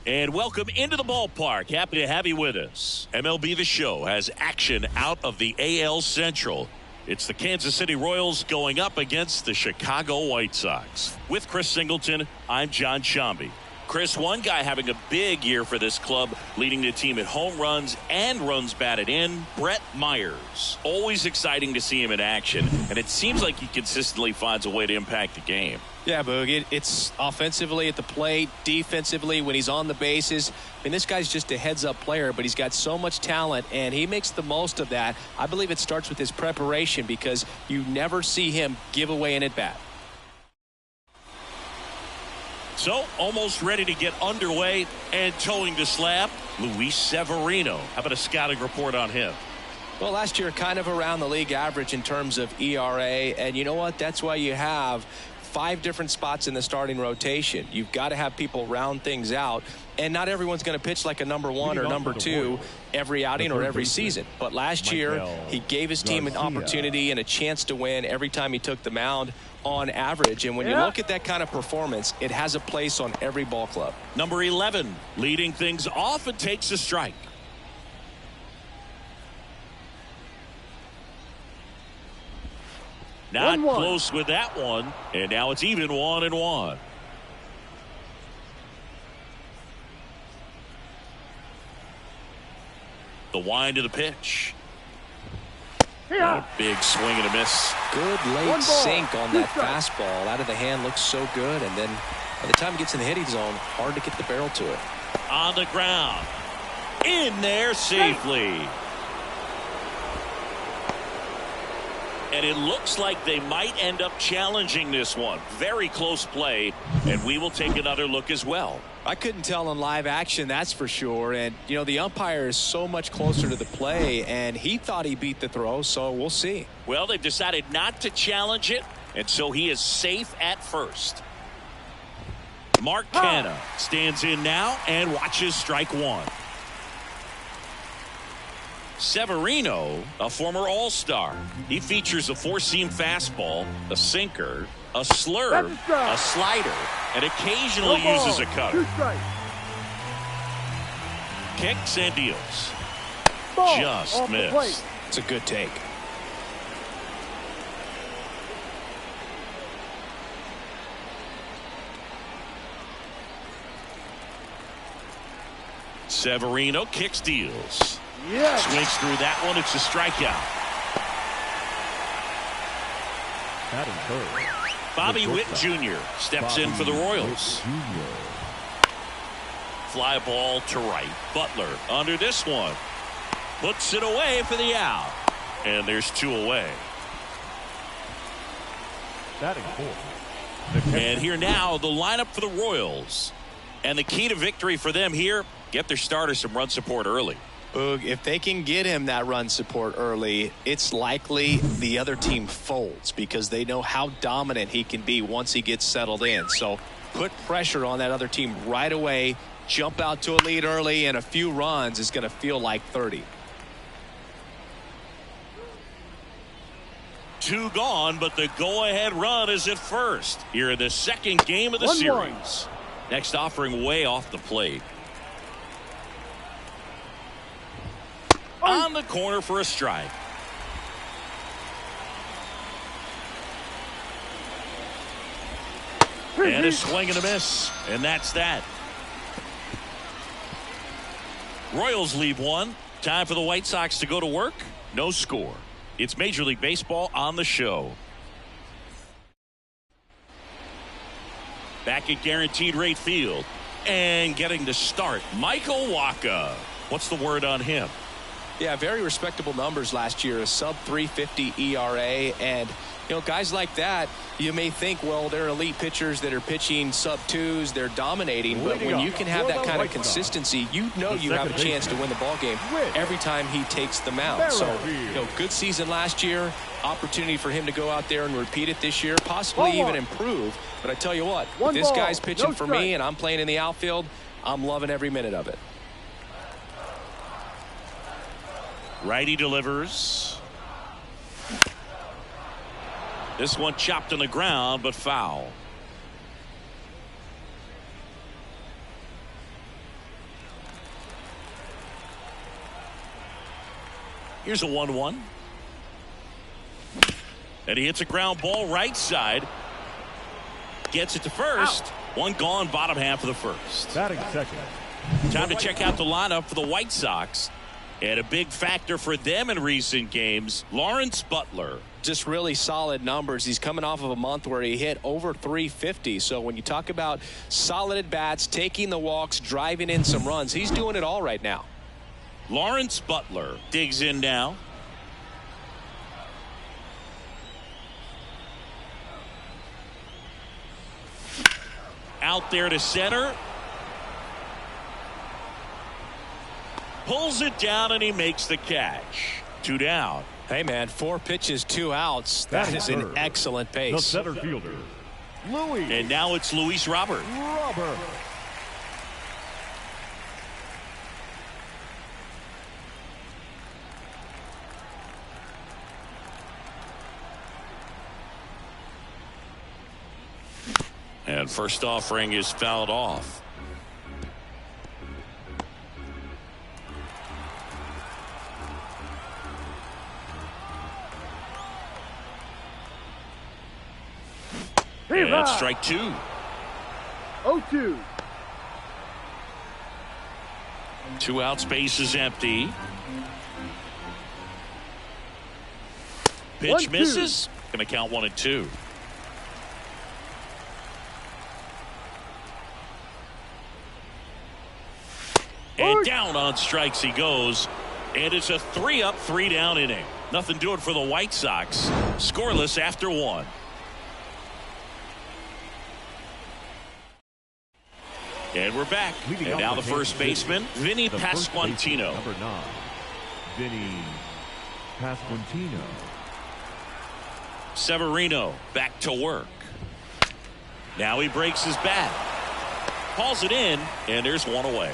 And welcome into the ballpark. Happy to have you with us. MLB The Show has action out of the AL Central. It's the Kansas City Royals going up against the Chicago White Sox. With Chris Singleton, I'm John Shambi. Chris, one guy having a big year for this club, leading the team at home runs and runs batted in, Brett Myers. Always exciting to see him in action, and it seems like he consistently finds a way to impact the game. Yeah, Boog, it's offensively at the plate, defensively when he's on the bases. I mean, this guy's just a heads-up player, but he's got so much talent, and he makes the most of that. I believe it starts with his preparation because you never see him give away an at-bat. So, almost ready to get underway and towing the slab, Luis Severino. How about a scouting report on him? Well, last year kind of around the league average in terms of ERA, and you know what? That's why you have 5 different spots in the starting rotation. You've got to have people round things out, and not everyone's going to pitch like a number 1 or number 2 every outing or every season. But last year, he gave his team an opportunity and a chance to win every time he took the mound on average. And when you look at that kind of performance, it has a place on every ball club. Number 11, leading things off and takes a strike. Not close with that one, and now it's even 1-1. The wind of the pitch. A big swing and a miss. Good late sink on that fastball. Out of the hand, looks so good, and then by the time it gets in the hitting zone, hard to get the barrel to it. On the ground. In there safely. And it looks like they might end up challenging this one. Very close play, and we will take another look as well. I couldn't tell in live action, that's for sure. And, you know, the umpire is so much closer to the play, and he thought he beat the throw, so we'll see. Well, they've decided not to challenge it, and so he is safe at first. Mark Canha stands in now and watches strike 1. Severino, a former All-Star. He features a 4-seam fastball, a sinker, a slurve, a slider, and occasionally uses a cutter. Kicks and deals. Just missed. It's a good take. Severino kicks, deals. Swings through that one. It's a strikeout. Bobby Witt Jr. steps in for the Royals. Fly ball to right. Butler under this one. Puts it away for the out. And there's 2 away. And here now, the lineup for the Royals. And the key to victory for them here, get their starter some run support early. Boog, if they can get him that run support early, it's likely the other team folds because they know how dominant he can be once he gets settled in. So put pressure on that other team right away, jump out to a lead early, and a few runs is going to feel like 30. 2 gone, but the go-ahead run is at first here in the second game of the series. Next offering way off the plate. On the corner for a strike. And a swing and a miss. And that's that. Royals leave 1. Time for the White Sox to go to work. No score. It's Major League Baseball on the show. Back at Guaranteed Rate Field. And getting to start, Michael Wacha. What's the word on him? Yeah, very respectable numbers last year, a sub-350 ERA, and you know, guys like that, you may think, well, they're elite pitchers that are pitching sub-2s, they're dominating, but when you can have that kind of consistency, you know you have a chance to win the ball game every time he takes the mound. So, you know, good season last year, opportunity for him to go out there and repeat it this year, possibly even improve. But I tell you what, if this guy's pitching for me and I'm playing in the outfield, I'm loving every minute of it. Righty delivers. This one chopped on the ground, but foul. Here's a 1-1. And he hits a ground ball right side. Gets it to first. Out. One gone, bottom half of the first. Batting second. Time to check out the lineup for the White Sox. And a big factor for them in recent games, Lawrence Butler. Just really solid numbers. He's coming off of a month where he hit over 350. So when you talk about solid at bats, taking the walks, driving in some runs, he's doing it all right now. Lawrence Butler digs in now. Out there to center. Pulls it down and he makes the catch. 2 down. Hey, man, 4 pitches, 2 outs. That is an excellent pace. The center fielder, Louis. And now it's Luis Robert. And first offering is fouled off. And that's strike 2. 0-2. 2 outs, base is empty. Pitch 1-2. misses. Going to count 1 and 2. And down on strikes he goes. And it's a 3-up, 3-down inning. Nothing doing for the White Sox. Scoreless after 1. And we're back. And now the first baseman, Vinny Pasquantino. Number 9, Vinny Pasquantino. Severino back to work. Now he breaks his bat. Calls it in, and there's 1 away.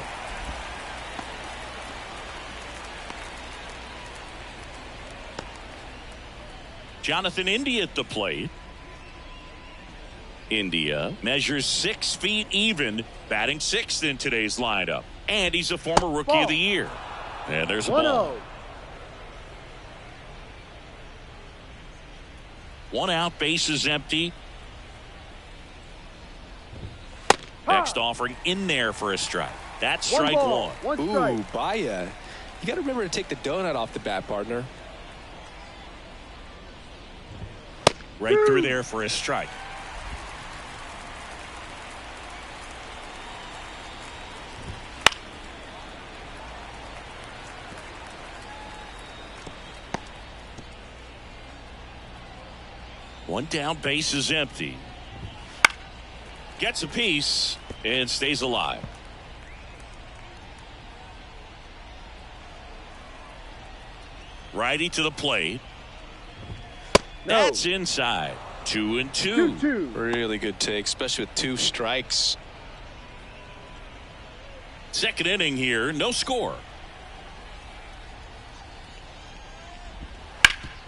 Jonathan India at the plate. India measures 6 feet even, batting 6th in today's lineup. And he's a former Rookie of the Year. And there's a ball. 1 out, base is empty. Next offering in there for a strike. That's strike 1. Ooh, Baya. You got to remember to take the donut off the bat, partner. Right through there for a strike. One down, base is empty. Gets a piece and stays alive. Righty to the plate. That's inside. 2 and 2. Really good take, especially with 2 strikes. Second inning here, no score.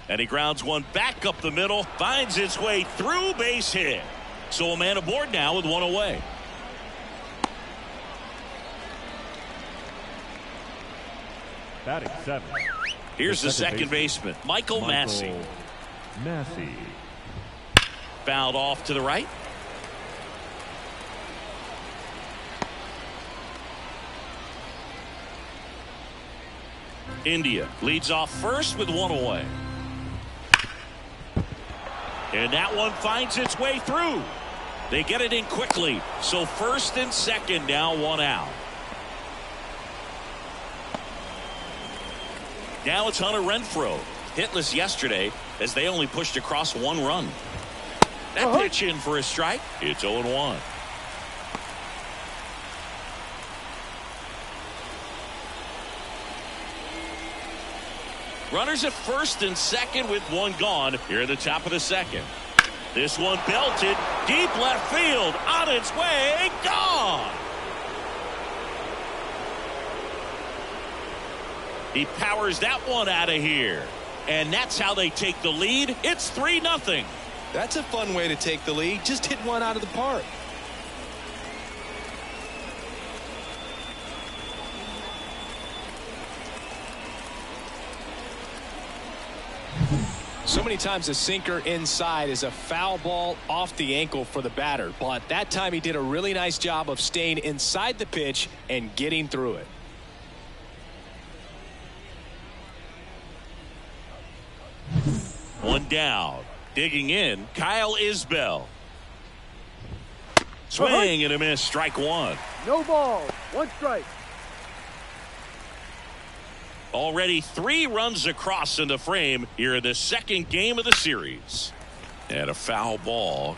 And he grounds one back up the middle, finds its way through, base hit. So a man aboard now with 1 away. Batting 7. Here's the second baseman, Michael Massey. Fouled off to the right. India leads off first with 1 away. And that one finds its way through. They get it in quickly. So first and second now, 1 out. Now it's Hunter Renfroe. Hitless yesterday as they only pushed across 1 run. That pitch in for a strike. It's 0-1. Runners at first and second with 1 gone here at the top of the second. This one belted deep left field, on its way, gone. He powers that one out of here. And that's how they take the lead. It's 3-0. That's a fun way to take the lead. Just hit one out of the park. So many times a sinker inside is a foul ball off the ankle for the batter, but that time he did a really nice job of staying inside the pitch and getting through it. One down. Digging in, Kyle Isbell. Swing and a miss, strike one. No ball, one strike. Already 3 runs across in the frame here in the second game of the series. And a foul ball.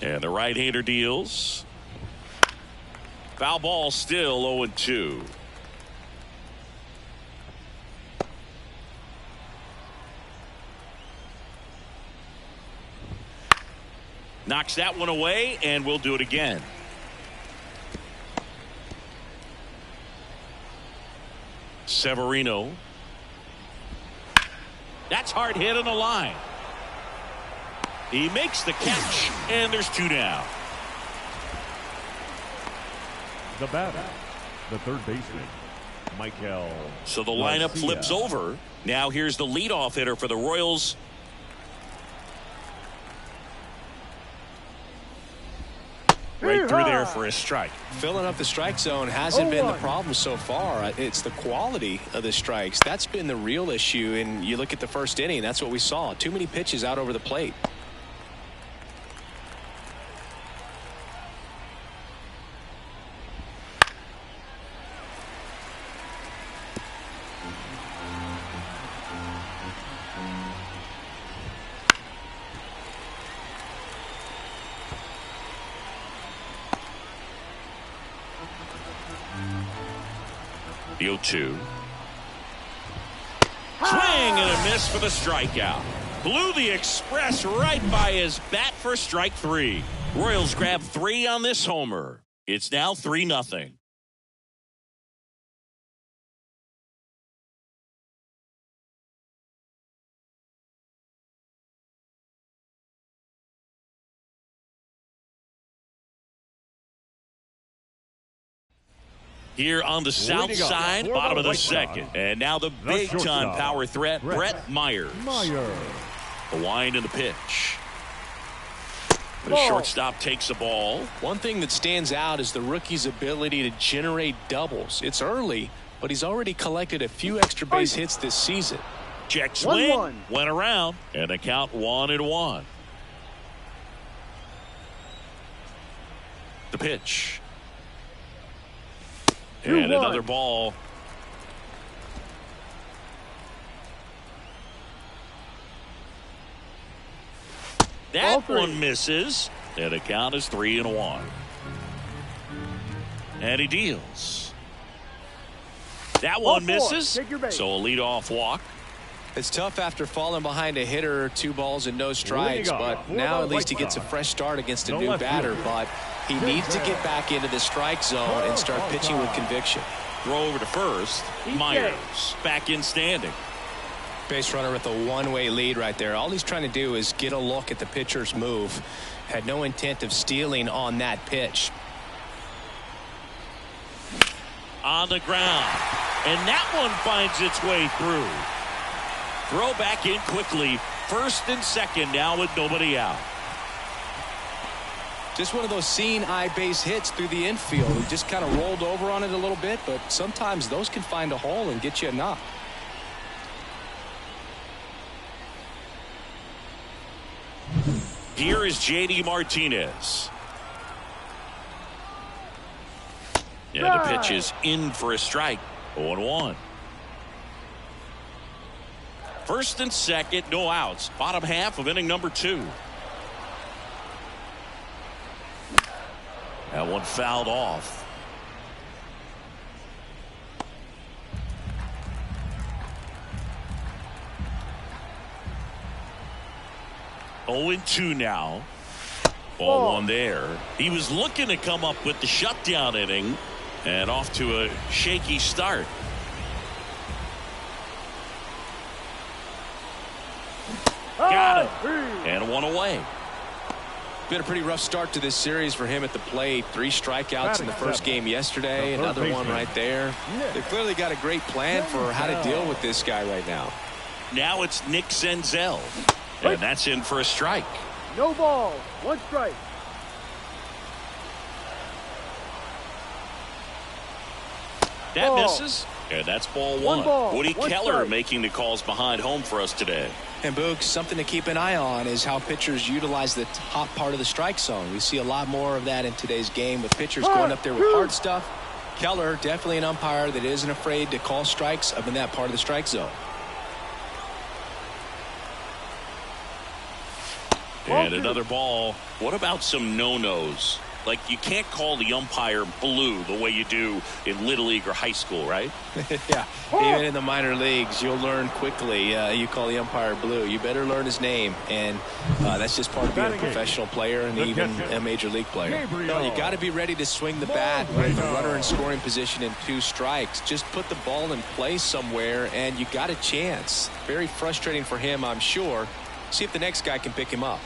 And the right-hander deals. Foul ball, still 0-2. Knocks that one away, and we'll do it again. Severino. That's hard hit on the line. He makes the catch, and there's 2 down. The batter, the third baseman, Michael. So the lineup Garcia. flips over. Now here's the leadoff hitter for the Royals. Right through there for a strike. Filling up the strike zone hasn't been the problem so far. It's the quality of the strikes. That's been the real issue. And you look at the first inning, that's what we saw. Too many pitches out over the plate. The 0-2. Swing and a miss for the strikeout. Blew the express right by his bat for strike 3. Royals grab 3 on this homer. It's now 3-0. Here on the south side, bottom of the second. And now the big-time power threat, Brett Myers. The wind and the pitch. The shortstop takes the ball. One thing that stands out is the rookie's ability to generate doubles. It's early, but he's already collected a few extra base hits this season. Check swing, went around, and the count 1-1. The pitch. And another ball. That one misses. And the count is 3-1. And he deals. That one misses. So a leadoff walk. It's tough after falling behind a hitter, 2 balls and no strikes, but now at least he gets a fresh start against a new batter. But he needs to get back into the strike zone and start pitching with conviction. Throw over to first. Myers back in standing. Base runner with a one-way lead right there. All he's trying to do is get a look at the pitcher's move. Had no intent of stealing on that pitch. On the ground. And that one finds its way through. Throw back in quickly. First and second now with nobody out. Just one of those seeing eye base hits through the infield. He just kind of rolled over on it a little bit, but sometimes those can find a hole and get you a knock. Here is J.D. Martinez. And the pitch is in for a strike. 0-1. First and second, no outs. Bottom half of inning number 2. That one fouled off. Oh, 2 now. Ball 1 there. He was looking to come up with the shutdown inning and off to a shaky start. Got it. And 1 away. Been a pretty rough start to this series for him at the plate. 3 strikeouts in the first game yesterday. Another one right there. They've clearly got a great plan for how to deal with this guy right now. Now it's Nick Senzel. And that's in for a strike. No ball. 1 strike. That misses. And that's ball 1. Ball, Woody 1 Keller strike. making the calls behind home for us today. And Boog, something to keep an eye on is how pitchers utilize the top part of the strike zone. We see a lot more of that in today's game with pitchers going up there with hard stuff. Keller, definitely an umpire that isn't afraid to call strikes up in that part of the strike zone. And another ball. What about some no-nos? Like, you can't call the umpire blue the way you do in Little League or high school, right? Yeah, even in the minor leagues, you'll learn quickly. You call the umpire blue. You better learn his name, and that's just part of being a professional player and even a major league player. No, you got to be ready to swing the bat with the runner in scoring position and 2 strikes. Just put the ball in play somewhere, and you got a chance. Very frustrating for him, I'm sure. See if the next guy can pick him up.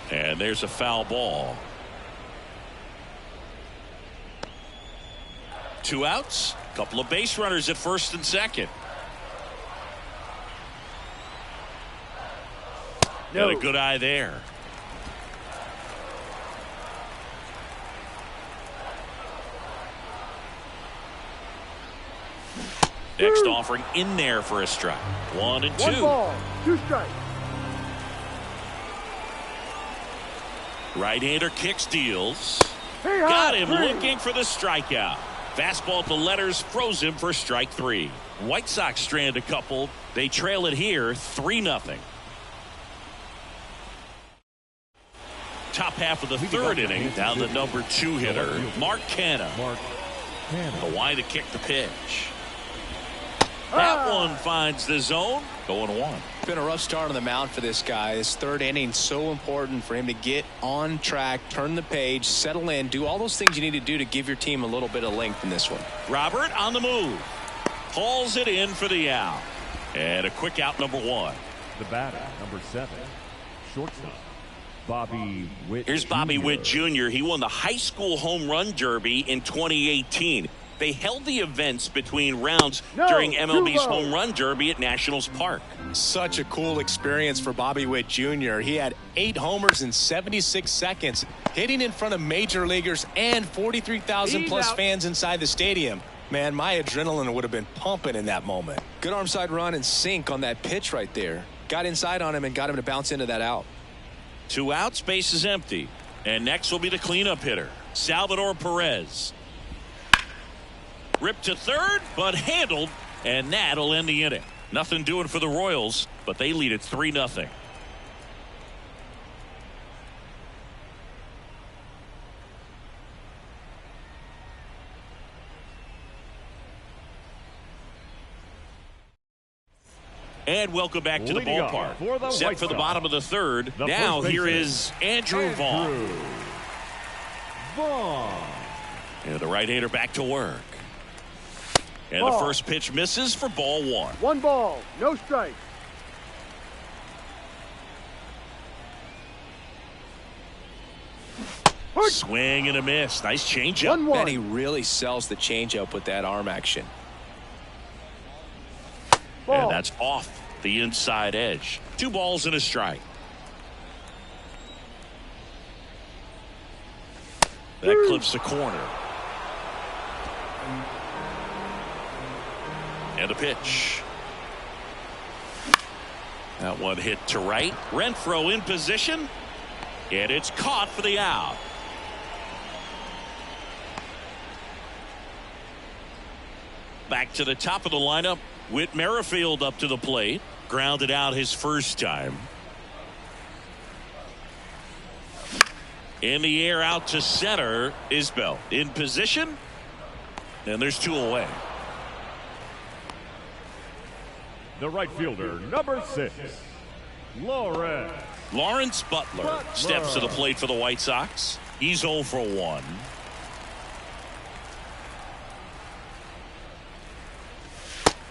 And there's a foul ball. 2 outs. Couple of base runners at first and second. Got a good eye there. Next offering in there for a strike. 1 and 2. 1 ball. 2 strikes. Right-hander kicks, deals. Hey, Got him looking for the strikeout. Fastball to letters, froze him for strike 3. White Sox strand a couple. They trail it here 3-0. Top half of the 3rd inning. Now the number 2 hitter, Mark Canha. The line to kick the pitch. That one finds the zone. Going 1. It's been a rough start on the mound for this guy. This 3rd inning, so important for him to get on track, turn the page, settle in, do all those things you need to do to give your team a little bit of length in this one. Robert on the move. Hauls it in for the out. And a quick out, number 1. The batter, number 7. Shortstop. Bobby Witt. Here's Bobby Jr. Witt Jr. He won the high school home run derby in 2018. They held the events between rounds during MLB's home run derby at Nationals Park. Such a cool experience for Bobby Witt Jr. He had 8 homers in 76 seconds, hitting in front of major leaguers and 43,000 plus fans inside the stadium. Man, my adrenaline would have been pumping in that moment. Good arm side run and sink on that pitch right there. Got inside on him and got him to bounce into that out. 2 outs, base is empty. And next will be the cleanup hitter, Salvador Perez. Ripped to 3rd, but handled, and that'll end the inning. Nothing doing for the Royals, but they lead it 3-0. And welcome back to the ballpark. Set for the bottom of the 3rd. Now here is Andrew Vaughn. And the right-hander back to work. And the first pitch misses for ball 1. 1 ball. No strike. Swing and a miss. Nice changeup. 1-1. And he really sells the changeup with that arm action. And that's off the inside edge. 2 balls and a strike. That clips the corner. And a pitch. That one hit to right. Renfroe in position. And it's caught for the out. Back to the top of the lineup. Whit Merrifield up to the plate. Grounded out his first time. In the air out to center. Isbell in position. And there's 2 away. The right fielder, number 6. Lawrence Butler steps to the plate for the White Sox. He's 0 for 1.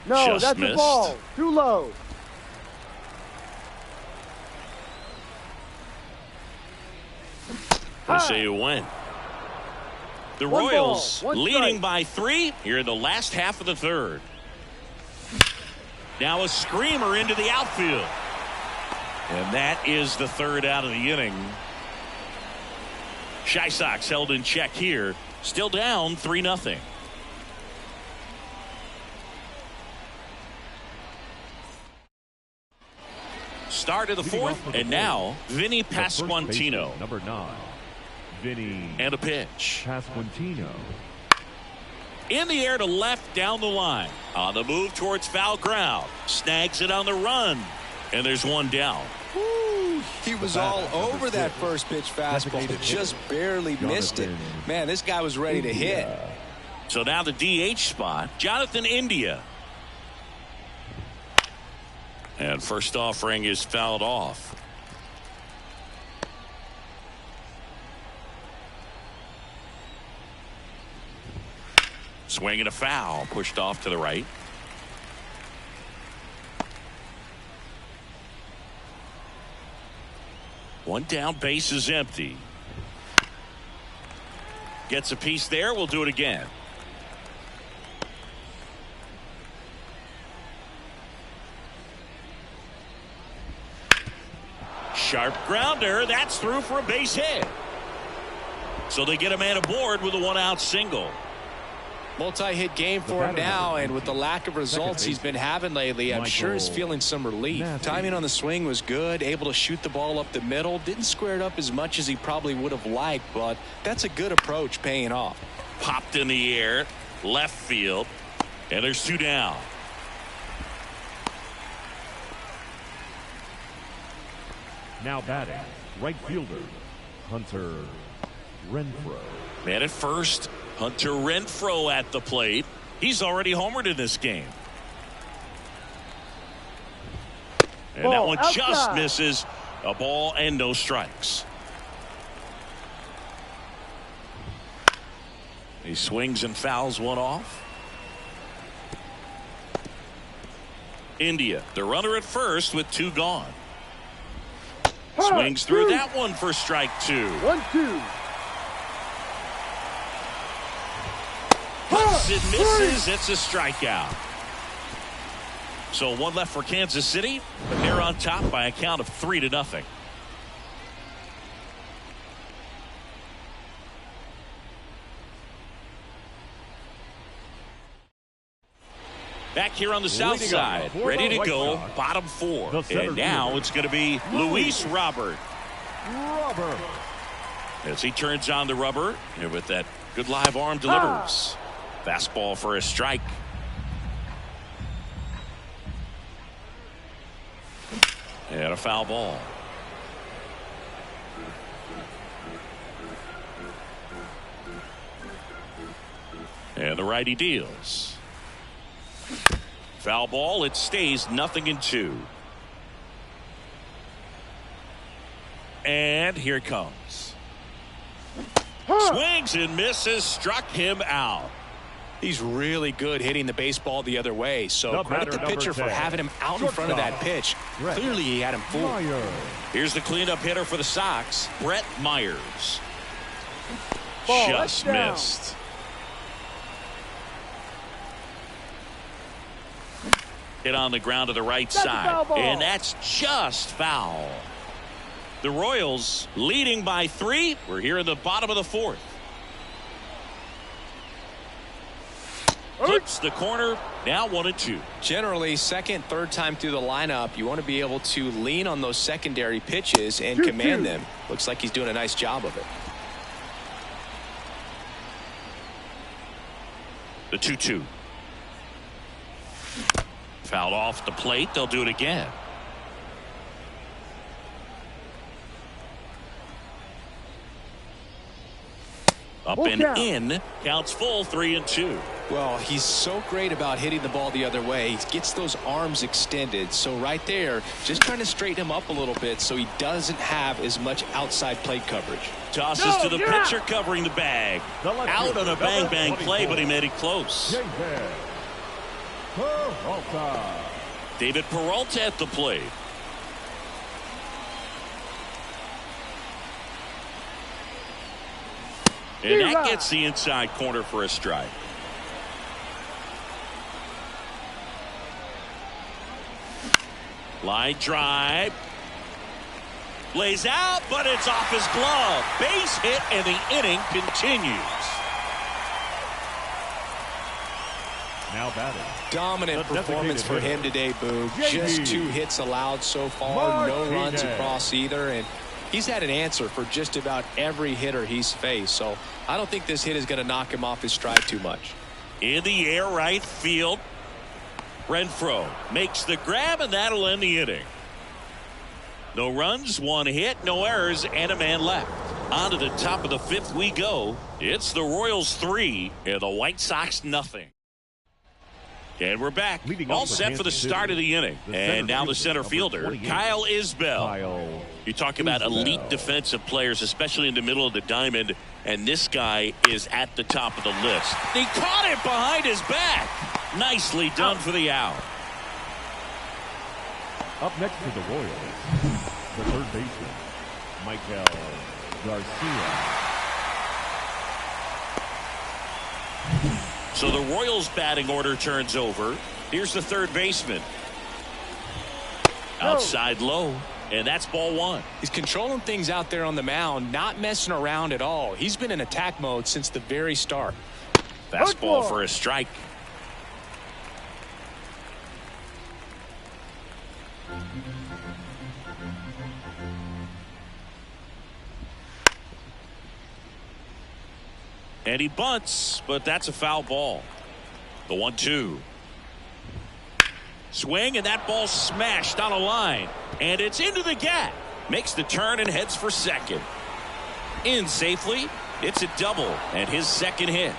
No, Just that's missed. a ball. Too low. Let's say you win. The Royals leading by 3 here in the last half of the third. Now a screamer into the outfield. And that is the third out of the inning. Whitesox held in check here. Still down 3-0. Start of the fourth, and now Vinny Pasquantino. Number 9, Vinny. And a pitch. Pasquantino. In the air to left down the line. On the move towards foul ground. Snags it on the run. And there's one down. Woo, he was all over that first pitch fastball. Just barely missed it. Man, this guy was ready to hit. So now the DH spot, Jonathan India. And first offering is fouled off. Swing and a foul, pushed off to the right. One down, base is empty. Gets a piece there, we'll do it again. Sharp grounder, that's through for a base hit. So they get a man aboard with a 1-out single. Multi-hit game for him now, and with the lack of results he's been having lately, I'm sure he's feeling some relief. Timing on the swing was good, able to shoot the ball up the middle. Didn't square it up as much as he probably would have liked, but that's a good approach, paying off. Popped in the air, left field, and there's 2 down. Now batting, right fielder, Hunter Renfroe. Man at first, Hunter Renfroe at the plate. He's already homered in this game. And that one just misses. A ball and no strikes. He swings and fouls one off. India, the runner at first with 2 gone. Swings through that one for strike 2. 1-2. Cuts and misses. It's a strikeout. So 1 left for Kansas City, but they're on top by a count of 3-0. Back here on the south side, ready to go, bottom 4. And now it's going to be Luis Robert. As he turns on the rubber, and with that good live arm delivers. Fastball for a strike. And a foul ball. And the righty deals. Foul ball. It stays 0-2. And here it comes. Swings and misses. Struck him out. He's really good hitting the baseball the other way, so credit the pitcher for having him out in front of that pitch. Clearly he had him fooled. Here's the cleanup hitter for the Sox, Brett Myers. Ball, just missed. Hit on the ground to the right side, and that's just foul. The Royals leading by 3. We're here in the bottom of the 4th. Clips the corner, now 1-2. Generally, second, third time through the lineup, you want to be able to lean on those secondary pitches and command them. Looks like he's doing a nice job of it. The 2-2. Fouled off the plate. They'll do it again. Up and in. Counts full, 3-2. Well, he's so great about hitting the ball the other way. He gets those arms extended. So right there, just trying to straighten him up a little bit so he doesn't have as much outside plate coverage. Tosses to the pitcher covering the bag. Out on a bang-bang play, but he made it close. David Peralta at the plate. And that gets the inside corner for a strike. Line drive. Lays out, but it's off his glove. Base hit, and the inning continues. Now batting. Dominant performance for him today, Boog. Just 2 hits allowed so far. No runs across either. And he's had an answer for just about every hitter he's faced. So I don't think this hit is going to knock him off his stride too much. In the air, right field. Renfroe makes the grab, and that'll end the inning. No runs, 1 hit, no errors, and a man left. On to the top of the 5th we go. It's the Royals 3 and the White Sox nothing. And we're back. All set for the start of the inning. And now the center fielder, Kyle Isbell. You talk about elite defensive players, especially in the middle of the diamond. And this guy is at the top of the list. He caught it behind his back. Nicely done for the out. Up next to the Royals, the third baseman, Michael Garcia. So the Royals batting order turns over. Here's the third baseman. Outside low, and that's ball 1. He's controlling things out there on the mound, not messing around at all. He's been in attack mode since the very start. Fastball for a strike. And he bunts, but that's a foul ball. The 1-2. Swing, and that ball smashed on a line. And it's into the gap. Makes the turn and heads for second. In safely. It's a double and his second hit.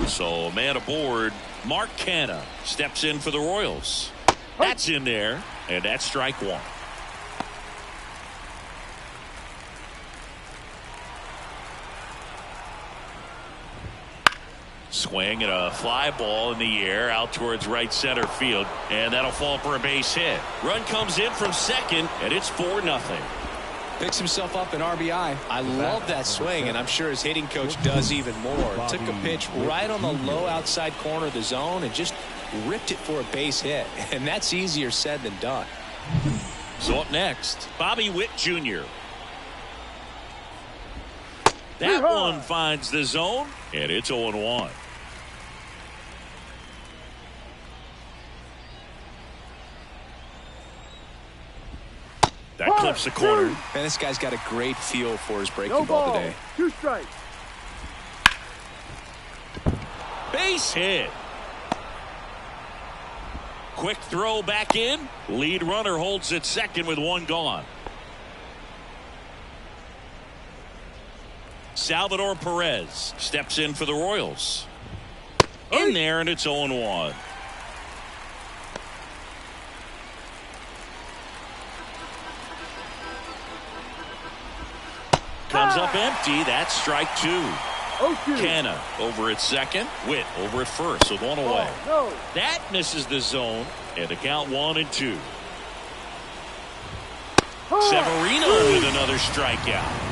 So a man aboard. Mark Canha steps in for the Royals. That's in there, and that's strike 1. Swing and a fly ball in the air out towards right center field, and that'll fall for a base hit. Run comes in from second, and it's 4-0. Picks himself up an RBI. I love that swing, and I'm sure his hitting coach does even more. Took a pitch right on the low outside corner of the zone and just ripped it for a base hit. And that's easier said than done. So up next, Bobby Witt Jr. That one finds the zone, and it's 0-1. That clips the corner. Man, this guy's got a great feel for his breaking ball today. 2 strikes. Base hit. Quick throw back in. Lead runner holds at second with 1 gone. Salvador Perez steps in for the Royals. In there, and it's 0-1. Comes up empty. That's strike 2. Canha over at second. Witt over at first with 1 away. That misses the zone, and the count 1-2. Severino with another strikeout.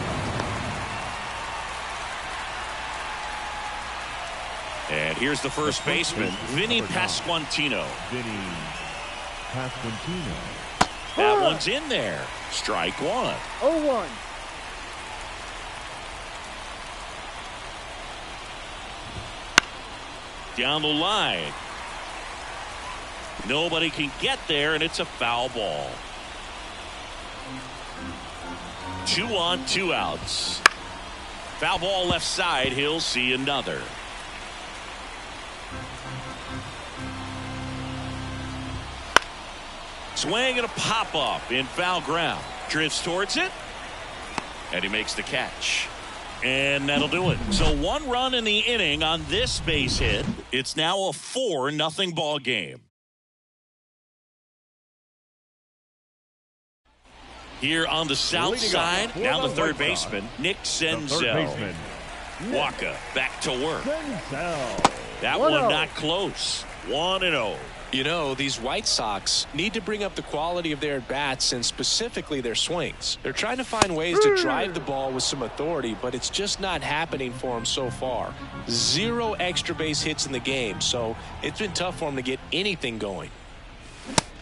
And here's the first baseman, Vinny Pasquantino. That one's in there. Strike 1. 0-1. Down the line. Nobody can get there, and it's a foul ball. 2 on, 2 outs. Foul ball left side. He'll see another. Swing and a pop-up in foul ground. Drifts towards it, and he makes the catch. And that'll do it. So 1 run in the inning on this base hit. It's now a 4-0 ball game. Here on the south side, now the third baseman, Nick Senzel. Waka back to work. That one not close. 1-0. You know, these White Sox need to bring up the quality of their at-bats and specifically their swings. They're trying to find ways to drive the ball with some authority, but it's just not happening for them so far. 0 extra base hits in the game, so it's been tough for them to get anything going.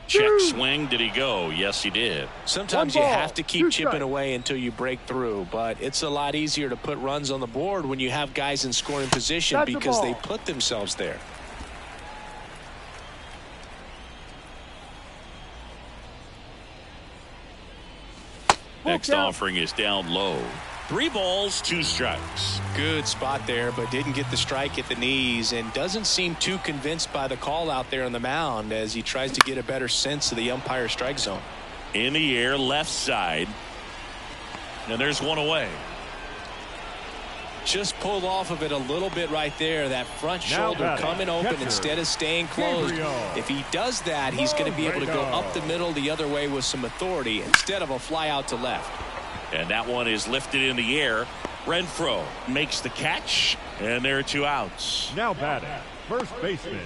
Check swing. Did he go? Yes, he did. Sometimes you have to keep chipping away until you break through, but it's a lot easier to put runs on the board when you have guys in scoring position because they put themselves there. Next offering is down low. 3 balls, 2 strikes. Good spot there, but didn't get the strike at the knees and doesn't seem too convinced by the call out there on the mound as he tries to get a better sense of the umpire strike zone. In the air, left side. And there's one away. Just pulled off of it a little bit right there. That front shoulder coming open instead of staying closed. If he does that, he's going to be able to go up the middle the other way with some authority instead of a fly out to left. And that one is lifted in the air. Renfroe makes the catch, and there are 2 outs. Now batting, first baseman,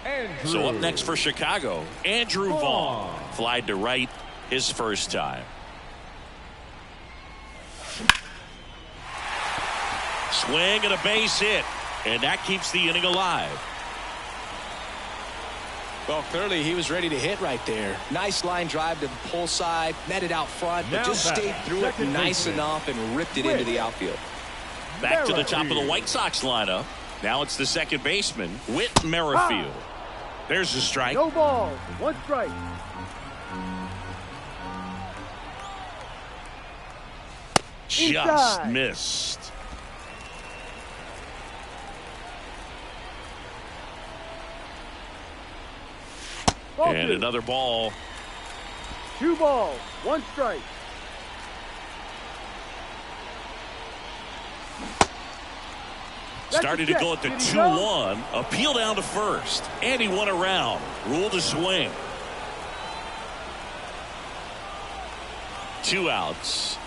Andrew. So up next for Chicago, Andrew Vaughn. Flied to right his first time. Swing and a base hit, and that keeps the inning alive. Well, clearly he was ready to hit right there. Nice line drive to the pull side, met it out front, but just stayed through it nice enough and ripped it into the outfield. Back to the top of the White Sox lineup. Now it's the second baseman, Whit Merrifield. There's a strike. No ball, 1 strike. Just missed. And another ball. 2 balls, 1 strike. Started to go at the 2-1. Appeal down to first. And he went around. Ruled a swing. 2 outs.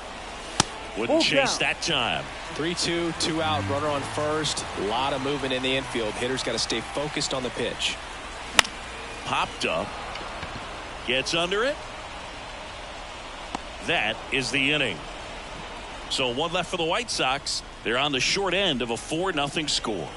Wouldn't chase that time. 3-2, 2 out, runner on first. A lot of movement in the infield. Hitter's got to stay focused on the pitch. Popped up. Gets under it. That is the inning. So 1 left for the White Sox. They're on the short end of a 4-0 score.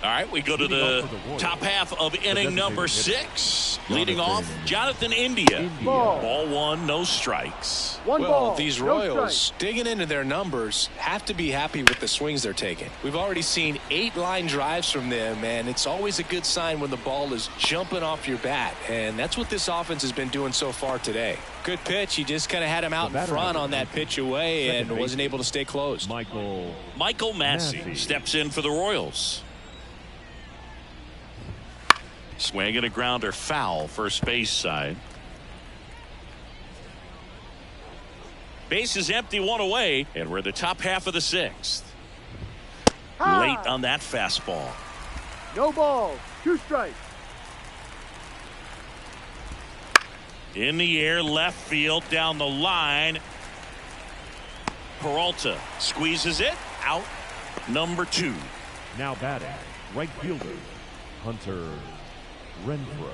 All right, we go to the top half of inning number 6. Leading off, Jonathan India. Ball 1, no strikes. Well, these Royals, digging into their numbers, have to be happy with the swings they're taking. We've already seen 8 line drives from them, and it's always a good sign when the ball is jumping off your bat, and that's what this offense has been doing so far today. Good pitch. He just kind of had him out in front on that pitch away and wasn't able to stay closed. Michael Massey steps in for the Royals. Swing and a grounder foul, first base side. Base is empty, 1 away, and we're in the top half of the 6th. Late on that fastball. No ball, 2 strikes. In the air, left field, down the line. Peralta squeezes it out. Number 2. Now batting, right fielder, Hunter Renfroe.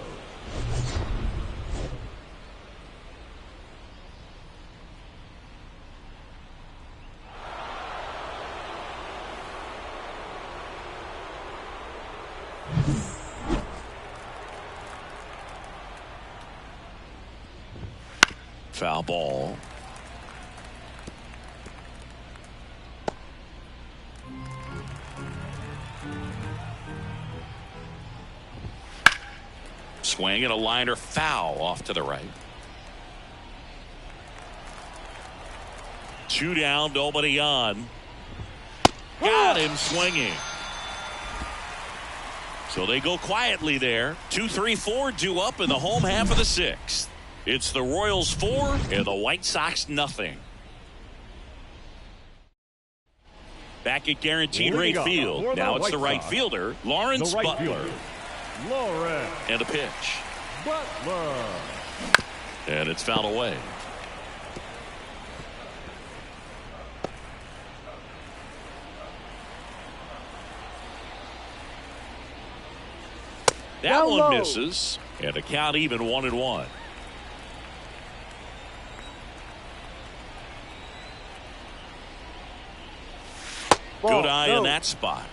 Foul ball. Swing and a liner foul off to the right. 2 down, nobody on. Got him swinging. So they go quietly there. 2, 3, 4 due up in the home half of the 6th. It's the Royals 4 and the White Sox nothing. Back at guaranteed rate field. Now it's the right fielder, Lawrence Butler. And a pitch. Butler. And it's fouled away. That Down one low. misses. And a count even 1-1. Ball, Good eye no. in that spot.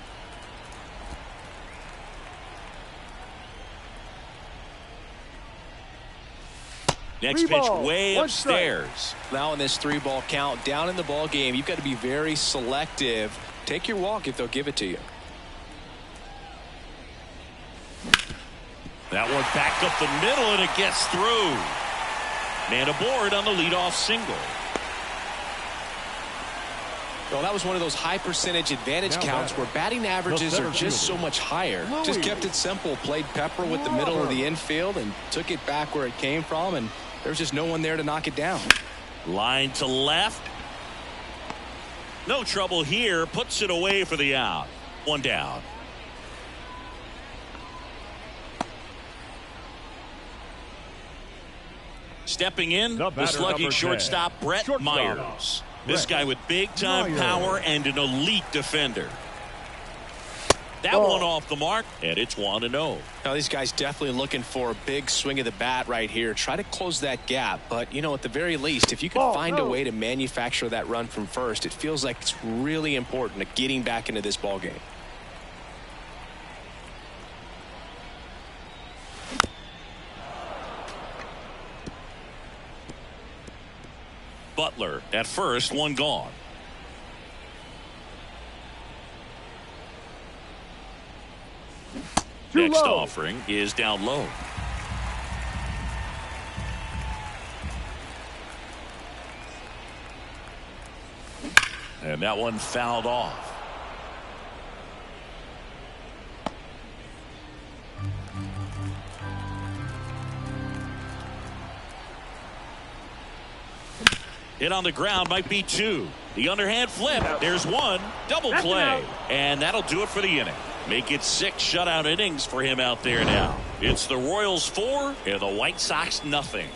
Next Three pitch ball, way one upstairs. Now in this 3-ball count, down in the ball game, you've got to be very selective. Take your walk if they'll give it to you. That one back up the middle, and it gets through. Man aboard on the leadoff single. Well, that was one of those high percentage advantage Now counts batter. where batting averages center are just so fielder. much higher. Just Louis. kept it simple, played pepper with the middle of the infield and took it back where it came from, and there's just no one there to knock it down. Line to left. No trouble here. Puts it away for the out. One down. Stepping in, The the batter, slugging number 10, shortstop, Brett shortstop, Myers. This Brett guy with big-time Myers. power and an elite defender. That Ball. one off the mark, and it's 1-0. Now, these guys definitely looking for a big swing of the bat right here. Try to close that gap. But, you know, at the very least, if you can Ball, find a no. way to manufacture that run from first, it feels like it's really important to getting back into this ball game. Butler at first, one gone. Too Next low. offering is down low. And that one fouled off. Hit on the ground, might be two. The underhand flip. There's one. Double That's an play. out. And that'll do it for the inning. Make it 6 shutout innings for him out there now. It's the Royals 4 and the White Sox nothing.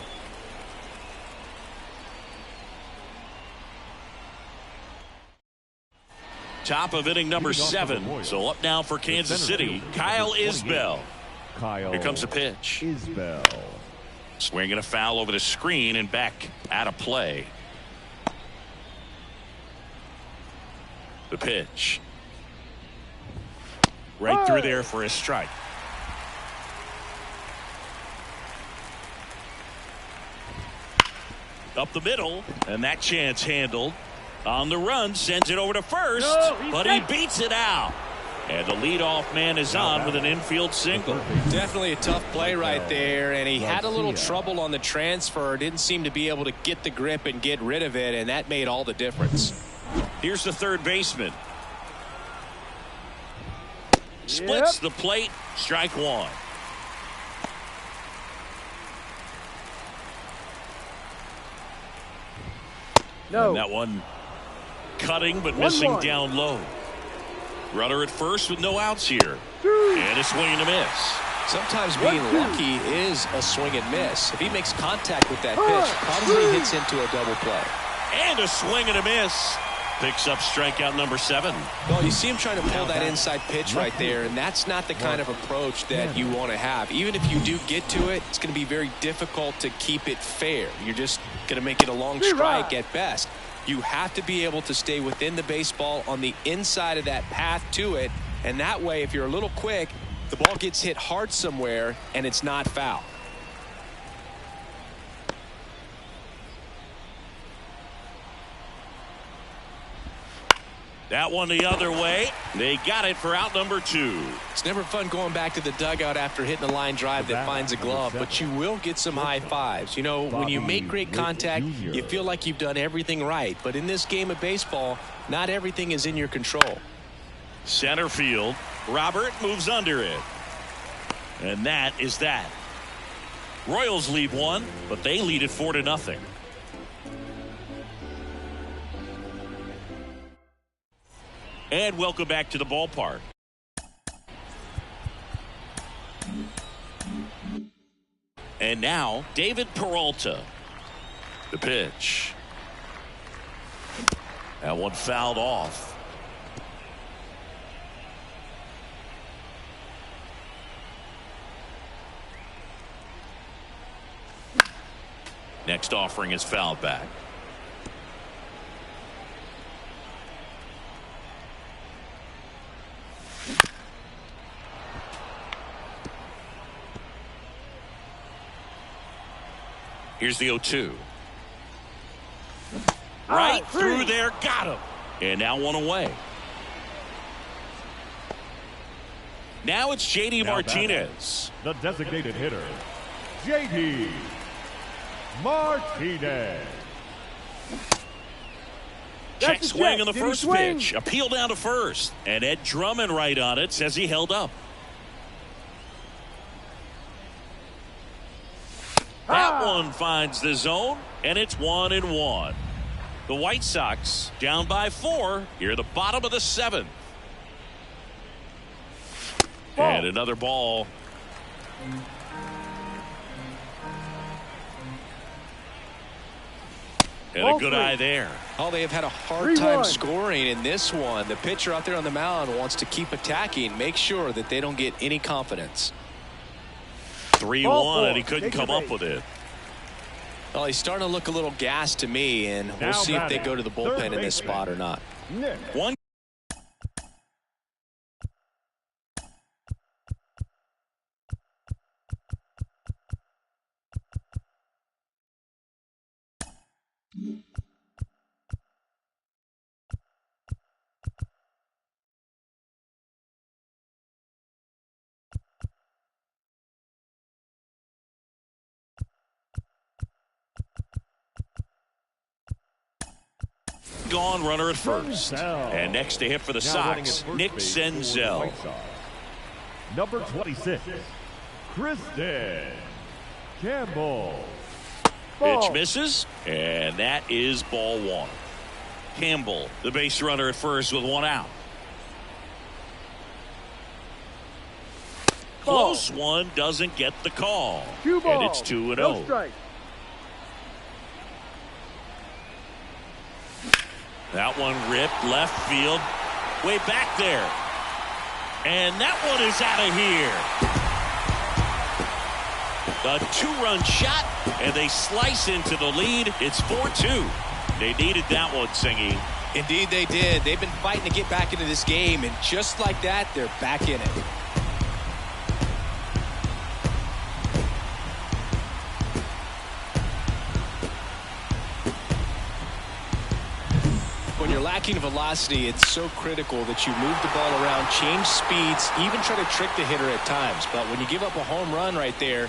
Top of inning number Leading off for the 7. Royals. So up now for Kansas center City. fielder, Kyle number 28, Isbell. Kyle Here comes the pitch. Isbell. Swinging a foul over the screen and back out of play. The pitch. Right through there for a strike. Up the middle, and that chance handled. On the run, sends it over to first, No, he's but he safe. beats it out. And the leadoff man is on with an infield single. Definitely a tough play right there, and he had a little Garcia. trouble on the transfer. Didn't seem to be able to get the grip and get rid of it, and that made all the difference. Here's the third baseman. Splits the plate, strike one. No. And that one cutting but 1-1. missing down low. Runner at first with no outs here. Two. And a swing and a miss. Sometimes being 1-2. lucky is a swing and miss. If he makes contact with that pitch, probably hits into a double play. And a swing and a miss. Picks up strikeout number 7. Well, you see him trying to pull that inside pitch right there, and that's not the kind of approach that you want to have. Even if you do get to it, it's going to be very difficult to keep it fair. You're just going to make it a long strike at best. You have to be able to stay within the baseball on the inside of that path to it, and that way, if you're a little quick, the ball gets hit hard somewhere, and it's not foul. That one the other way. They got it for out number 2. It's never fun going back to the dugout after hitting a line drive that finds a glove, but you will get some high fives. You know, when you make great contact, you feel like you've done everything right. But in this game of baseball, not everything is in your control. Center field. Robert moves under it. And that is that. Royals lead one, but they lead it 4-0. And welcome back to the ballpark. And now, David Peralta. The pitch. That one fouled off. Next offering is fouled back. Here's the 0-2. Right through there, got him. And now one away. Now it's J.D. Martinez. The designated hitter, J.D. Martinez. Check swing on the first pitch. Appeal down to first. And Ed Drummond right on it, says he held up. That one finds the zone, and it's 1-1. The White Sox down by 4 here at the bottom of the 7th. And another ball. And a good eye there. Oh, they have had a hard time scoring in this one. The pitcher out there on the mound wants to keep attacking, make sure that they don't get any confidence. 3-1, and he couldn't come up with it. Well, he's starting to look a little gassed to me, and we'll see if they go to the bullpen in this spot or not. One. Gone, runner at first. And next to hit for the Sox, Nick Senzel. Number 26, Kristen Campbell. Pitch misses, and that is ball 1. Campbell, the base runner at first with 1 out. Close one, doesn't get the call. And it's 2-0. No strike. That one ripped left field, way back there. And that one is out of here. A 2-run shot, and they slice into the lead. It's 4-2. They needed that one, Singy. Indeed they did. They've been fighting to get back into this game, and just like that, they're back in it. When you're lacking velocity, it's so critical that you move the ball around, change speeds, even try to trick the hitter at times. But when you give up a home run right there,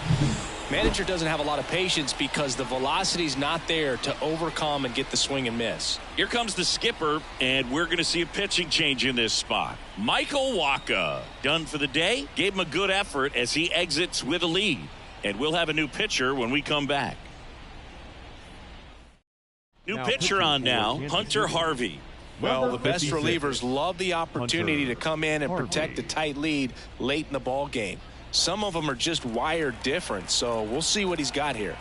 manager doesn't have a lot of patience because the velocity's not there to overcome and get the swing and miss. Here comes the skipper, and we're going to see a pitching change in this spot. Michael Wacha, done for the day, gave him a good effort as he exits with a lead. And we'll have a new pitcher when we come back. New pitcher on now, Hunter Harvey. Well, the best relievers love the opportunity to come in and protect a tight lead late in the ball game. Some of them are just wired different, so we'll see what he's got here.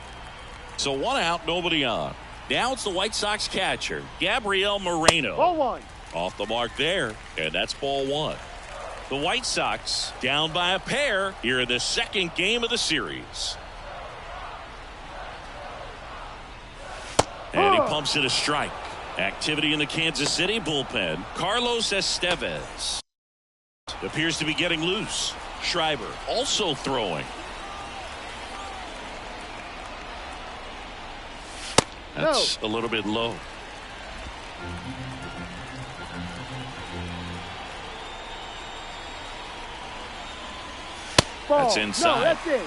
So 1 out, nobody on. Now it's the White Sox catcher, Gabriel Moreno. Ball 1. Off the mark there, and that's ball 1. The White Sox down by a pair here in the 2nd game of the series. And he pumps it a strike. Activity in the Kansas City bullpen. Carlos Estevez appears to be getting loose. Schreiber also throwing. That's a little bit low. That's inside. No, that's in.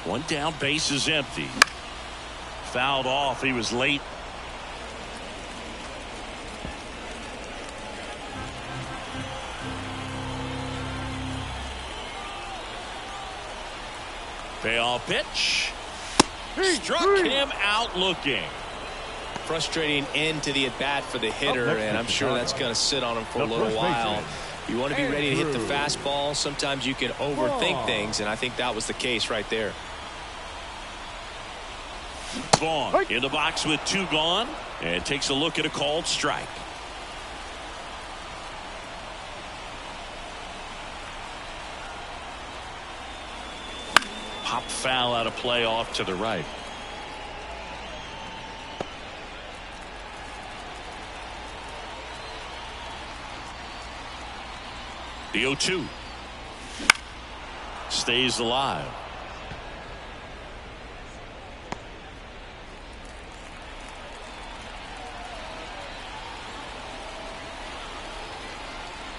One down, base is empty. Fouled off. He was late. Payoff pitch. Struck him out looking. Frustrating end to the at-bat for the hitter, and I'm sure that's going to sit on him for a little while. You want to be ready to hit the fastball. Sometimes you can overthink things, and I think that was the case right there. Vaughn in the box with 2 gone, and takes a look at a called strike. pop foul out of play off to the right. The 0-2 stays alive.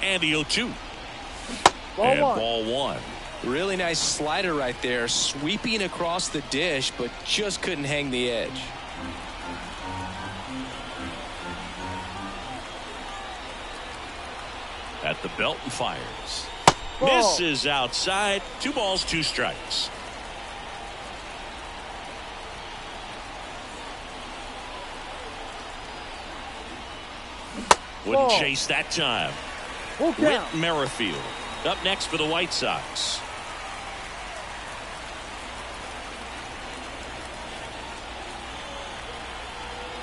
And the 0-2. Ball one. Really nice slider right there, sweeping across the dish, but just couldn't hang the edge. At the belt and fires. Misses outside. 2 balls, 2 strikes. Wouldn't chase that time. Whit Merrifield up next for the White Sox.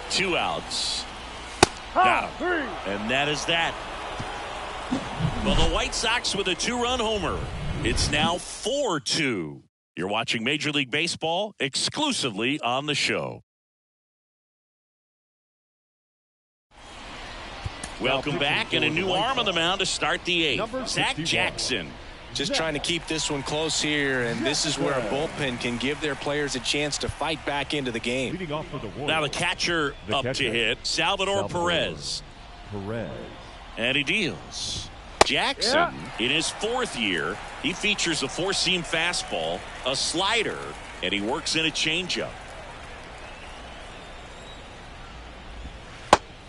Two outs. Got him. And that is that. Well, the White Sox with a 2-run homer. It's now 4-2. You're watching Major League Baseball exclusively on the show. Welcome back, and a new arm on the mound to start the 8th. Zach Jackson. Just trying to keep this one close here, and this is where a bullpen can give their players a chance to fight back into the game. Now the catcher up to hit, Salvador Perez. And he deals. Jackson, in his 4th year, he features a 4-seam fastball, a slider, and he works in a changeup.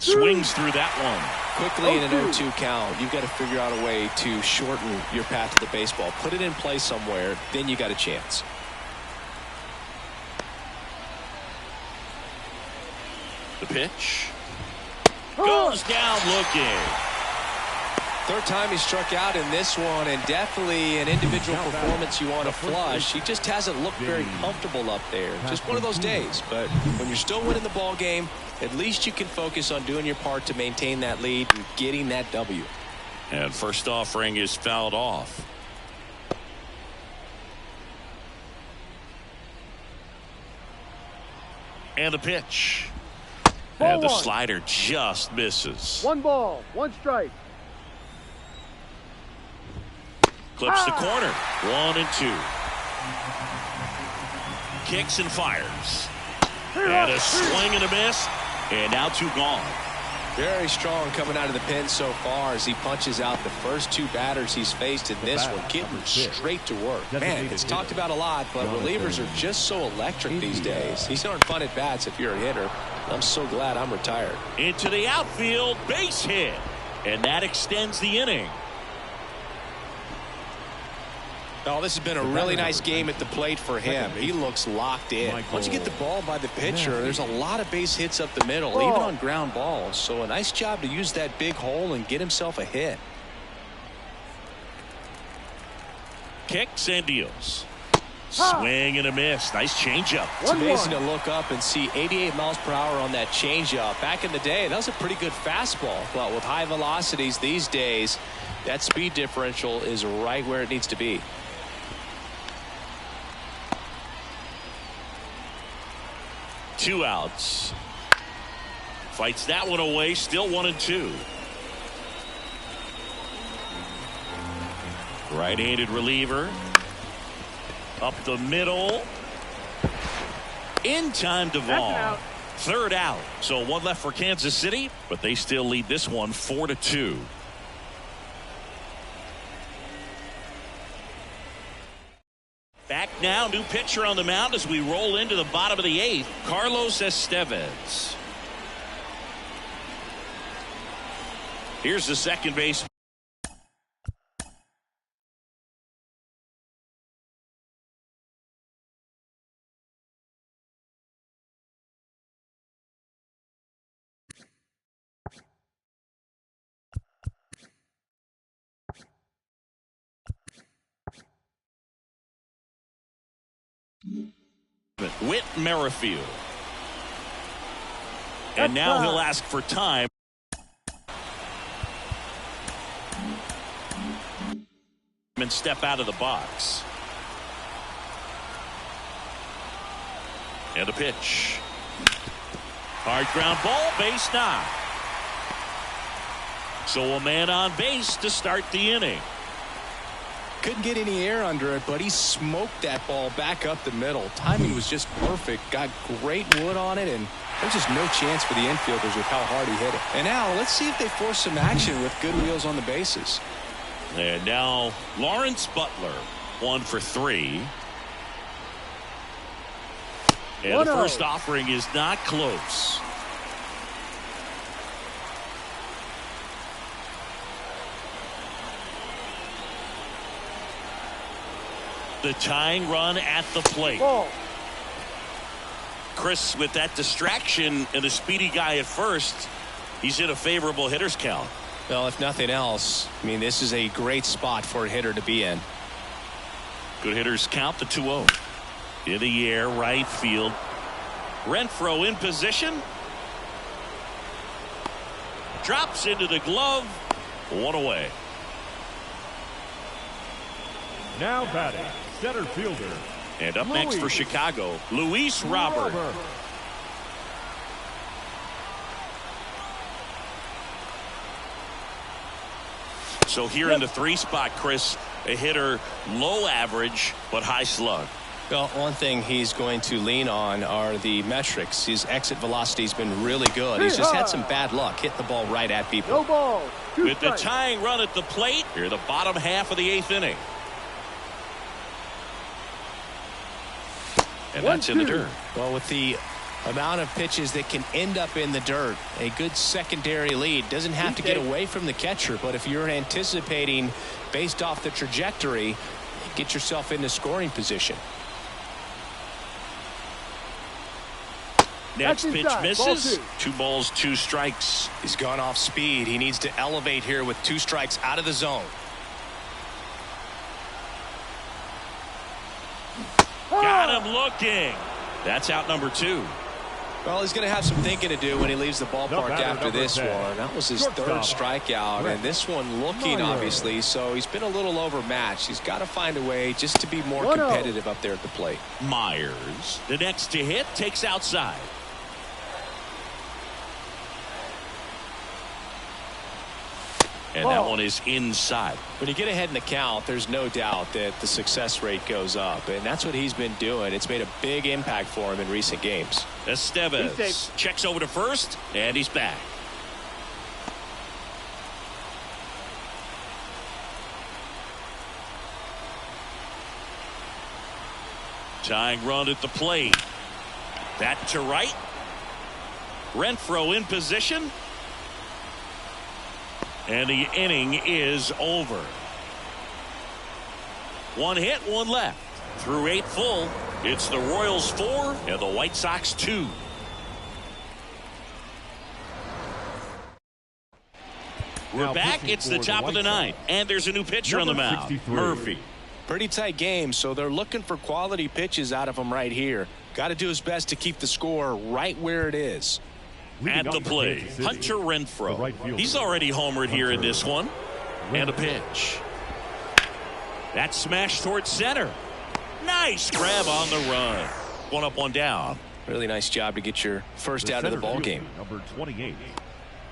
Swings through that one. Quickly in an 0-2 count, you've got to figure out a way to shorten your path to the baseball. Put it in play somewhere, then you got a chance. The pitch. Goes down looking. 3rd time he struck out in this one, and definitely an individual performance you want to flush. He just hasn't looked very comfortable up there. Just one of those days. But when you're still winning the ball game, at least you can focus on doing your part to maintain that lead and getting that W. And first offering is fouled off. And the pitch. And the slider just misses. 1 ball, 1 strike. Clips the corner. 1-2. Kicks and fires. And a swing and a miss. And now 2 gone. Very strong coming out of the pen so far as he punches out the first 2 batters he's faced in this one, getting straight to work. Man, it's talked about a lot, but relievers are just so electric these days. These aren't fun at bats if you're a hitter. I'm so glad I'm retired. Into the outfield, base hit. And that extends the inning. Oh, this has been a really nice game at the plate for him. He looks locked in. Once you get the ball by the pitcher, there's a lot of base hits up the middle, even on ground balls. So a nice job to use that big hole and get himself a hit. Kicks and deals. Swing and a miss. Nice changeup. It's amazing to look up and see 88 miles per hour on that changeup. Back in the day, that was a pretty good fastball. But with high velocities these days, that speed differential is right where it needs to be. Two outs. Fights that one away. Still 1-2. Right-handed reliever. Up the middle. In time to Vaughn. 3rd out. So 1 left for Kansas City, but they still lead this one 4-2. Back now, new pitcher on the mound as we roll into the bottom of the 8th, Carlos Estevez. Here's the second base. Whit Merrifield. And now he'll ask for time. And step out of the box. And a pitch. Hard ground ball, base knock. So a man on base to start the inning. Couldn't get any air under it, but he smoked that ball back up the middle. Timing was just perfect. Got great wood on it, and there's just no chance for the infielders with how hard he hit it. And now let's see if they force some action with good wheels on the bases. And now Lawrence Butler, 1 for 3. And the first offering is not close. The tying run at the plate. Chris, with that distraction and a speedy guy at first, he's in a favorable hitter's count. Well, if nothing else, I mean, this is a great spot for a hitter to be in. Good hitters count, the 2-0. In the air, right field. Renfroe in position. Drops into the glove. 1 away. Now batting, center fielder. And up next for Chicago, Luis Robert. So here in the 3 spot, Chris, a hitter low average but high slug. Well, one thing he's going to lean on are the metrics. His exit velocity has been really good. He's just had some bad luck hitting the ball right at people. No ball. With the tying run at the plate, here the bottom half of the 8th inning. And that's in the dirt. Well, with the amount of pitches that can end up in the dirt, a good secondary lead doesn't have to get away from the catcher, but if you're anticipating based off the trajectory, get yourself into scoring position. Next pitch misses. 2 balls, 2 strikes. He's gone off speed. He needs to elevate here with 2 strikes out of the zone. Got him looking. That's out number 2. Well, he's going to have some thinking to do when he leaves the ballpark after this one. That was his 3rd strikeout, and this one looking, obviously, so he's been a little overmatched. He's got to find a way just to be more competitive up there at the plate. Myers, the next to hit, takes outside. And that one is inside. When you get ahead in the count, there's no doubt that the success rate goes up, and that's what he's been doing. It's made a big impact for him in recent games. Estevez checks over to first, and he's back. Tying run at the plate. That to right. Renfroe in position. And the inning is over. 1 hit, 1 left. Through 8 full, it's the Royals 4 and the White Sox 2. We're back. It's the top of the 9th, and there's a new pitcher on the mound, Murphy. Pretty tight game, so they're looking for quality pitches out of him right here. Got to do his best to keep the score right where it is. At the plate, Hunter Renfroe. He's already homered here in this one. And a pitch. That smash towards center. Nice grab on the run. 1 up, 1 down. Really nice job to get your first out of the ball game. Number 28,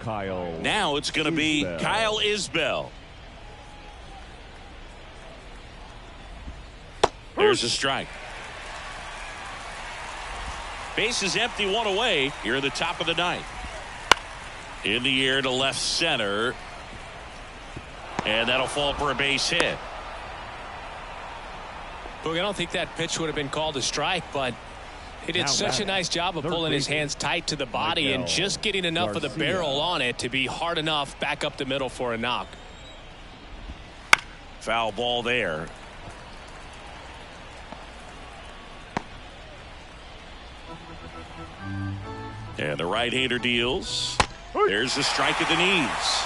Kyle. Now it's going to be Kyle Isbell. There's a strike. Base is empty, 1 away. Here at the top of the 9th. In the air to left center. And that'll fall for a base hit. Boog, I don't think that pitch would have been called a strike, but he did such a nice job of pulling his hands tight to the body and just getting enough of the barrel on it to be hard enough back up the middle for a knock. Foul ball there. And the right-hander deals. There's the strike at the knees.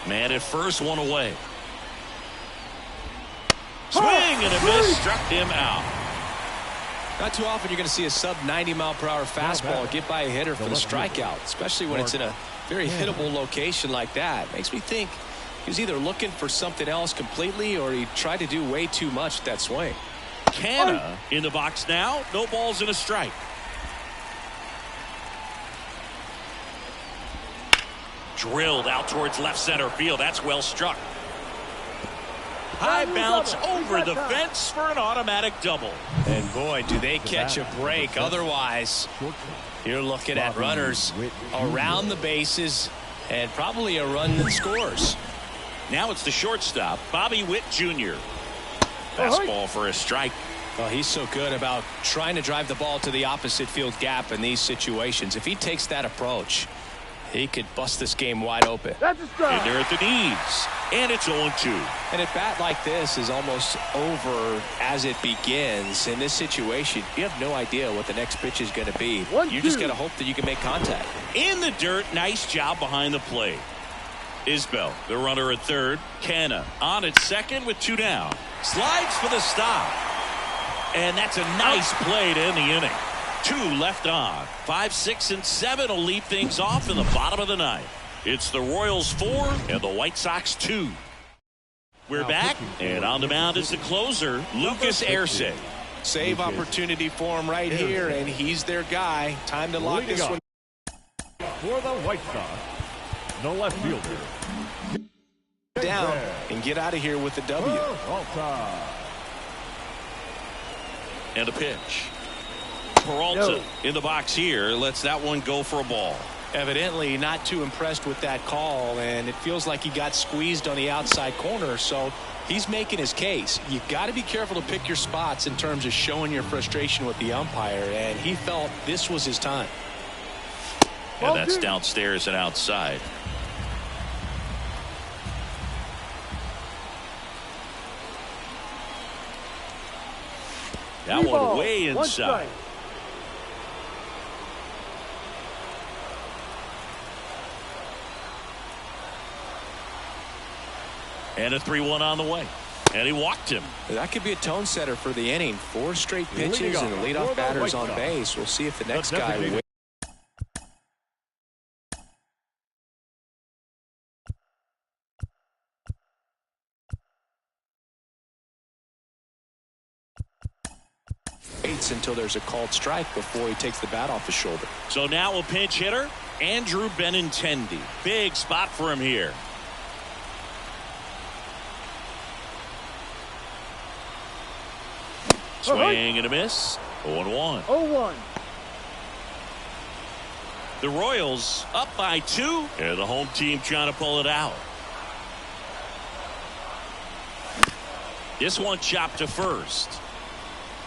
Man at first, 1 away. Swing and a miss, struck him out. Not too often you're going to see a sub-90-mile-per-hour fastball get by a hitter for the strikeout, especially when it's in a very hittable location like that. Makes me think he was either looking for something else completely or he tried to do way too much with that swing. Canna in the box now. No balls and a strike. Drilled out towards left center field. That's well struck. High bounce over the fence for an automatic double. And boy, do they catch a break. Otherwise, you're looking at runners around the bases and probably a run that scores. Now it's the shortstop, Bobby Witt Jr. Fastball for a strike. Well, he's so good about trying to drive the ball to the opposite field gap in these situations. If he takes that approach, he could bust this game wide open. That's a strike. And they're at the knees. And it's 0-2. And a bat like this is almost over as it begins. In this situation, you have no idea what the next pitch is going to be. You just got to hope that you can make contact. In the dirt, nice job behind the plate. Isbell, the runner at third. Canna on at second with 2 down. Slides for the stop. And that's a nice play to end the inning. 2 left on. 5, 6, and 7 will lead things off in the bottom of the ninth. It's the Royals 4 and the White Sox 2. We're back, and on the mound is the closer, Lucas Erce. Save opportunity for him right here, and he's their guy. Time to lock this one. For the White Sox, the left fielder. Down and get out of here with the W. And a pitch. Peralta in the box here lets that one go for a ball. Evidently not too impressed with that call, and it feels like he got squeezed on the outside corner, so he's making his case. You got to be careful to pick your spots in terms of showing your frustration with the umpire, and he felt this was his time. And that's downstairs and outside. That one way inside. And a 3-1 on the way. And he walked him. That could be a tone setter for the inning. 4 straight pitches and the leadoff batters on base. We'll see if the next guy wins. Until there's a called strike before he takes the bat off his shoulder. So now a pinch hitter, Andrew Benintendi. Big spot for him here. Swing and a miss. 0-1. 0-1. The Royals up by 2, and the home team trying to pull it out. This one chopped to first.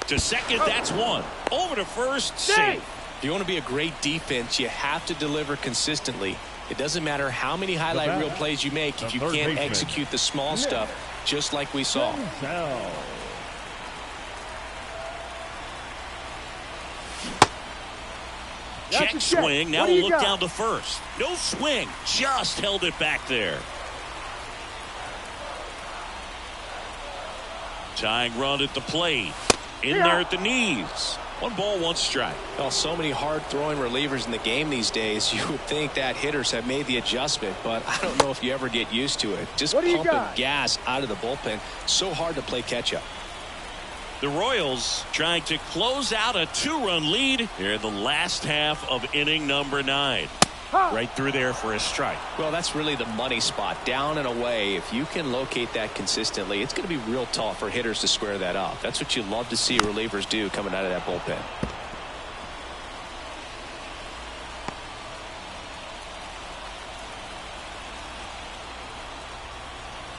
To second, that's 1. Over to first, safe. If you want to be a great defense, you have to deliver consistently. It doesn't matter how many highlight reel plays you make if you can't execute the small stuff, just like we saw. Check swing. Now we'll look down to first. No swing. Just held it back there. Tying run at the plate. In there at the knees. 1 ball, 1 strike. Well, so many hard-throwing relievers in the game these days. You would think that hitters have made the adjustment, but I don't know if you ever get used to it. Just pumping gas out of the bullpen. So hard to play catch-up. The Royals trying to close out a 2-run lead here in the last half of inning number 9. Right through there for a strike. Well, that's really the money spot. Down and away. If you can locate that consistently, it's going to be real tough for hitters to square that up. That's what you love to see relievers do coming out of that bullpen.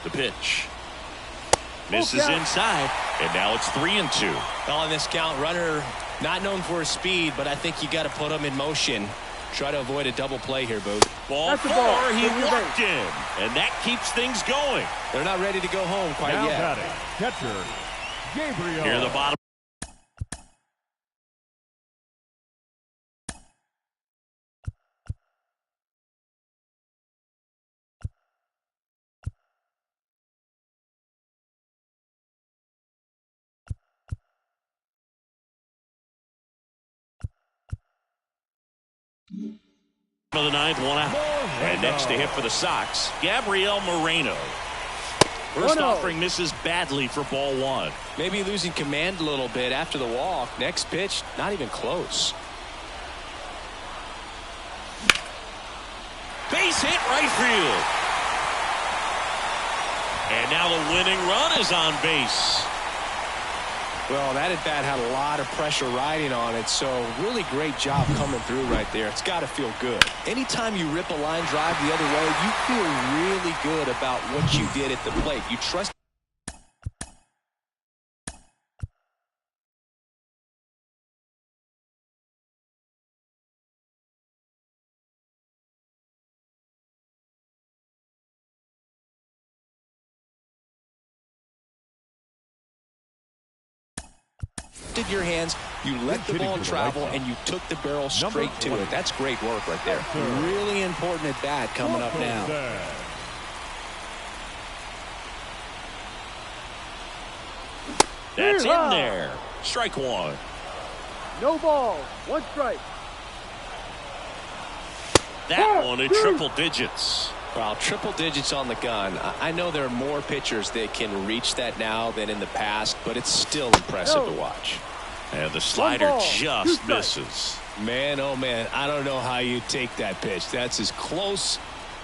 The pitch. Misses inside, and now it's 3-2. Well, on this count, runner not known for his speed, but I think you got to put him in motion. Try to avoid a double play here, Boog. Ball 4, he walked in, and that keeps things going. They're not ready to go home quite now yet. Catcher, Gabriel. Here in the bottom. of the ninth, one out. And next to hit for the Sox, Gabriel Moreno. First offering misses badly for ball one. Maybe losing command a little bit after the walk. Next pitch, not even close. Base hit right field. And now the winning run is on base. Well, that at bat had a lot of pressure riding on it, so really great job coming through right there. It's got to feel good. Anytime you rip a line drive the other way, you feel really good about what you did at the plate. You trust. Your hands, you let the ball travel, and you took the barrel straight to it. That's great work right there. Really important at bat coming up now. That's in there. Strike one. No ball. One strike. That one at triple digits. Well, triple digits on the gun. I know there are more pitchers that can reach that now than in the past, but it's still impressive to watch. And the slider just misses. Man, oh man, I don't know how you take that pitch. That's as close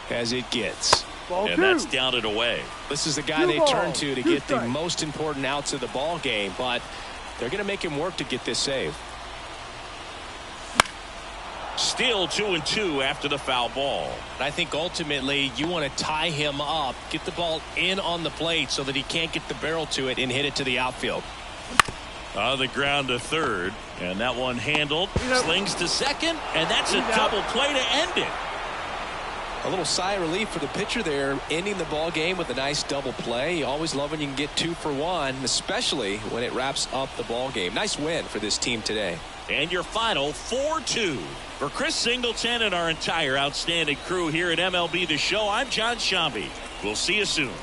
as it gets. And that's down and away. This is the guy they turn to get the most important outs of the ball game, but they're going to make him work to get this save. Still 2-2 after the foul ball. I think ultimately you want to tie him up, get the ball in on the plate so that he can't get the barrel to it and hit it to the outfield. On the ground to third, and that one handled. Slings to second, and that's a double play to end it. A little sigh of relief for the pitcher there, ending the ball game with a nice double play. You always love when you can get 2 for 1, especially when it wraps up the ball game. Nice win for this team today. And your final 4-2. For Chris Singleton and our entire outstanding crew here at MLB The Show, I'm John Shambi. We'll see you soon.